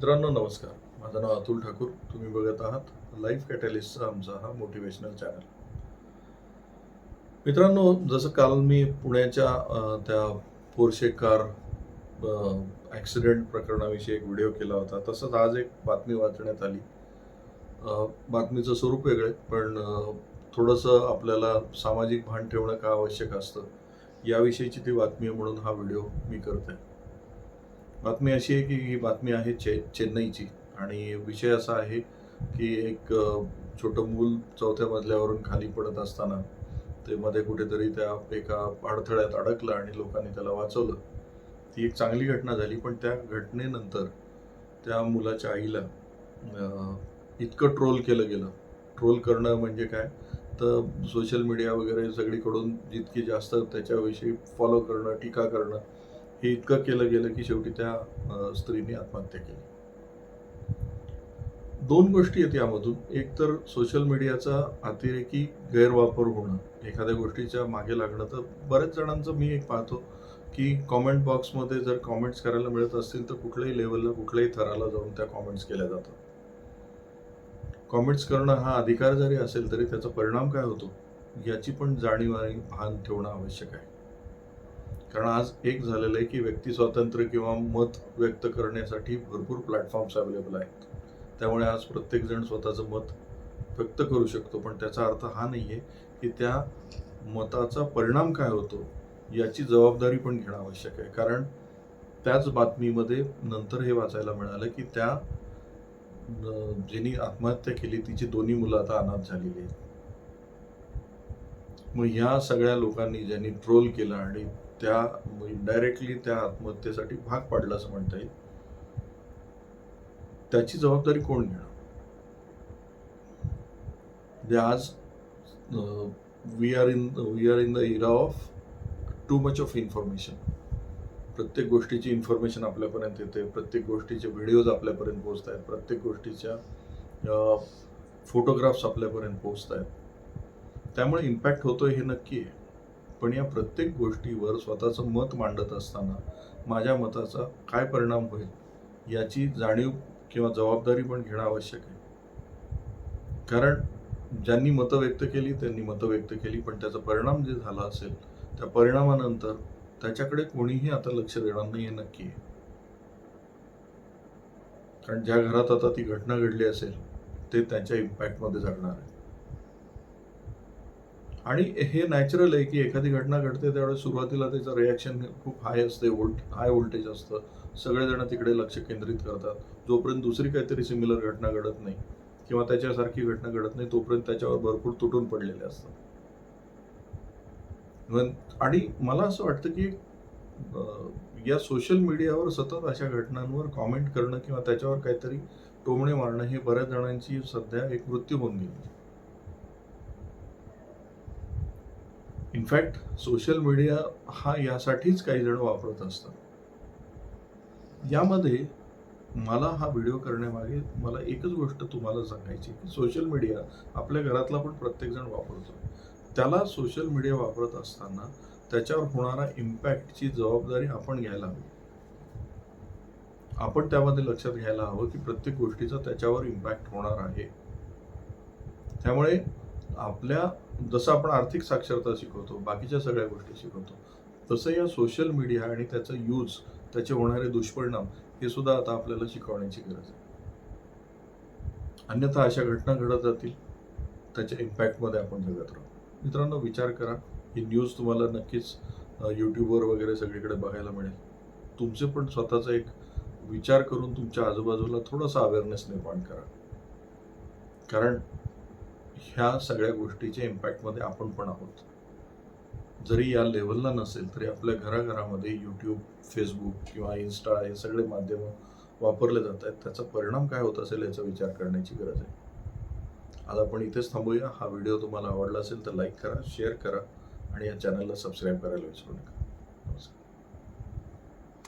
मित्रांनो नमस्कार. माझं नाव अतुल ठाकूर. तुम्ही बघत आहात लाईफ कॅटलिस्टचा आमचा हा मोटिवेशनल चॅनल. मित्रांनो, जसं काल मी पुण्याच्या त्या पोर्शे कार ॲक्सिडेंट प्रकरणाविषयी एक व्हिडिओ केला होता, तसंच आज एक बातमी वाचण्यात आली. बातमीचं स्वरूप वेगळं आहे, पण थोडंसं आपल्याला सामाजिक भान ठेवणं का आवश्यक असतं याविषयीची ती बातमी आहे, म्हणून हा व्हिडिओ मी करत आहे. बातमी अशी आहे की ही बातमी आहे चेन्नईची आणि विषय असा आहे की एक छोटं मूल 4थ्या मजल्यावरून खाली पडत असताना ते मध्ये कुठेतरी त्या एका अडथळ्यात अडकलं आणि लोकांनी त्याला वाचवलं. ती एक चांगली घटना झाली, पण त्या घटनेनंतर त्या मुलाच्या आईला इतकं ट्रोल केलं गेलं. ट्रोल करणं म्हणजे काय, तर सोशल मीडिया वगैरे सगळीकडून जितकी जास्त त्याच्याविषयी फॉलो करणं, टीका करणं, हे इतकं केलं गेलं की शेवटी त्या स्त्रीने आत्महत्या केली. दोन गोष्टी आहेत यामधून. एक तर सोशल मीडियाचा अतिरेकी गैरवापर होणं, एखाद्या गोष्टीच्या मागे लागणं. तर बऱ्याच जणांचं मी एक पाहतो की कॉमेंट बॉक्समध्ये जर कॉमेंट्स करायला मिळत असतील तर कुठल्याही लेवलला, कुठल्याही थराला जाऊन त्या कॉमेंट्स केल्या जातात. कॉमेंट्स करणं हा अधिकार जरी असेल तरी त्याचा परिणाम काय होतो याची पण जाणीव आणि भान ठेवणं आवश्यक आहे. कारण आज एक झालेलं आहे की व्यक्ती स्वातंत्र्य किंवा मत व्यक्त करण्यासाठी भरपूर प्लॅटफॉर्म्स अवेलेबल आहेत. त्यामुळे आज प्रत्येकजण स्वतःचं मत व्यक्त करू शकतो, पण त्याचा अर्थ हा नाही आहे की त्या मताचा परिणाम काय होतो याची जबाबदारी पण घेणं आवश्यक आहे. कारण त्याच बातमीमध्ये नंतर हे वाचायला मिळालं की त्या जिनी आत्महत्या केली तिची दोन्ही मुलं आता अनाथ झालेली आहेत. मग ह्या सगळ्या लोकांनी ज्यांनी ट्रोल केलं आणि त्या इनडायरेक्टली त्या आत्महत्येसाठी भाग पाडलं असं म्हणता येईल, त्याची जबाबदारी कोण घेणार? म्हणजे आज we are in the era of too much of information. प्रत्येक गोष्टीची इन्फॉर्मेशन आपल्यापर्यंत येते, प्रत्येक गोष्टीचे व्हिडिओज आपल्यापर्यंत पोहोचत आहेत, प्रत्येक गोष्टीच्या फोटोग्राफ्स आपल्यापर्यंत पोहोचत आहेत. त्यामुळे इम्पॅक्ट होतोय हे नक्की आहे. पण या प्रत्येक गोष्टीवर स्वतःचं मत मांडत असताना माझ्या मताचा काय परिणाम होईल याची जाणीव किंवा जबाबदारी पण घेणं आवश्यक आहे. कारण ज्यांनी मतं व्यक्त केली त्यांनी मतं व्यक्त केली, पण त्याचा परिणाम जे झाला असेल त्या परिणामानंतर त्याच्याकडे कोणीही आता लक्ष देणार नाही हे नक्की आहे. कारण ज्या घरात आता ती घटना घडली असेल ते त्यांच्या इम्पॅक्टमध्ये जगणार आहे. आणि हे नॅचरल आहे की एखादी घटना घडते त्यावेळेस सुरुवातीला त्याचं रिॲक्शन खूप हाय असते, हाय व्होल्टेज असतं. सगळेजण तिकडे लक्ष केंद्रित करतात. जोपर्यंत दुसरी काहीतरी सिमिलर घटना घडत नाही किंवा त्याच्यासारखी घटना घडत नाही तोपर्यंत त्याच्यावर भरपूर तुटून पडलेले असतात. आणि मला असं वाटतं की या सोशल मीडियावर सतत अशा घटनांवर कॉमेंट करणं किंवा त्याच्यावर काहीतरी टोमणे मारणं हे बऱ्याच जणांची सध्या एक वृत्ती होऊन गेली. इनफॅक्ट सोशल मीडिया हा यासाठीच काही जण वापरत असतात. यामध्ये मला हा व्हिडिओ करण्यामागे मला एकच गोष्ट तुम्हाला सांगायची की सोशल मीडिया आपल्या घरातला पण प्रत्येकजण वापरतो. त्याला सोशल मीडिया वापरत असताना त्याच्यावर होणारा इम्पॅक्टची जबाबदारी आपण घ्यायला हवी. आपण त्यामध्ये लक्षात घ्यायला हवं की प्रत्येक गोष्टीचा त्याच्यावर इम्पॅक्ट होणार आहे. त्यामुळे आपल्या जसं आपण आर्थिक साक्षरता शिकवतो, बाकीच्या सगळ्या गोष्टी शिकवतो, तसं या सोशल मीडिया आणि त्याचा यूज, त्याचे होणारे दुष्परिणाम हे सुद्धा आता आपल्याला शिकवण्याची गरज आहे. अन्यथा अशा घटना घडत जातील, त्याच्या इम्पॅक्टमध्ये आपण जगत राहू. मित्रांनो, विचार करा. ही न्यूज तुम्हाला नक्कीच यूट्यूबवर वगैरे सगळीकडे बघायला मिळेल. तुमचे पण स्वतःचा एक विचार करून तुमच्या आजूबाजूला थोडासा अवेअरनेस निर्माण करा. कारण ह्या सगळ्या गोष्टीच्या इम्पॅक्टमध्ये आपण पण आहोत. जरी या लेवलला नसेल तरी आपल्या घराघरामध्ये यूट्यूब, फेसबुक किंवा इन्स्टा हे सगळे माध्यम वापरले जात आहेत. त्याचा परिणाम काय होत असेल याचा विचार करण्याची गरज आहे. आज आपण इथेच थांबूया. हा व्हिडिओ तुम्हाला आवडला असेल तर लाईक करा, शेअर करा आणि या चॅनलला सबस्क्राईब करायला विसरू नका.